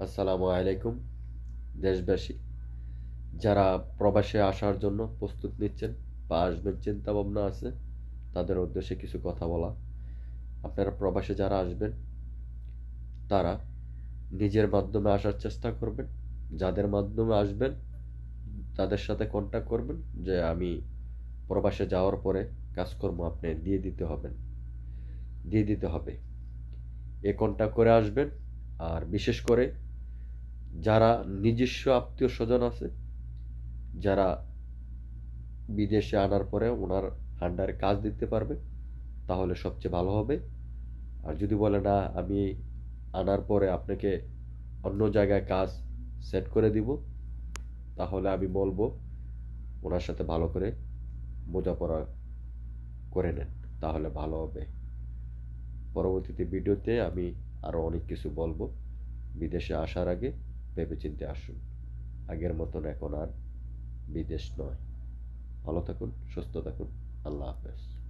আসসালামু আলাইকুম দেশবাসী, যারা প্রবাসে আসার জন্য প্রস্তুত নিচ্ছেন বা আসবেন চিন্তা ভাবনা আছে, তাদের উদ্দেশ্যে কিছু কথা বলা। আপনারা প্রবাসে যারা আসবেন, তারা নিজের মাধ্যমে আসার চেষ্টা করবেন। যাদের মাধ্যমে আসবেন তাদের সাথে কন্ট্যাক্ট করবেন যে আমি প্রবাসে যাওয়ার পরে কাজকর্ম আপনি দিয়ে দিতে হবে। এ কন্ট্যাক্ট করে আসবেন। আর বিশেষ করে যারা নিজস্ব আত্মীয় স্বজন আছে, যারা বিদেশে আনার পরে ওনার আন্ডারে কাজ দিতে পারবে, তাহলে সবচেয়ে ভালো হবে। আর যদি বলে না আমি আনার পরে আপনাকে অন্য জায়গায় কাজ সেট করে দিব, তাহলে আমি বলবো ওনার সাথে ভালো করে বোঝাপড়া করে নেন, তাহলে ভালো হবে। পরবর্তীতে ভিডিওতে আমি আরও অনেক কিছু বলবো। বিদেশে আসার আগে ভেবেচিন্তে আসুন। আগের মতন এখন আর বিদেশ নয়। ভালো থাকুন, সুস্থ থাকুন। আল্লাহ হাফেজ।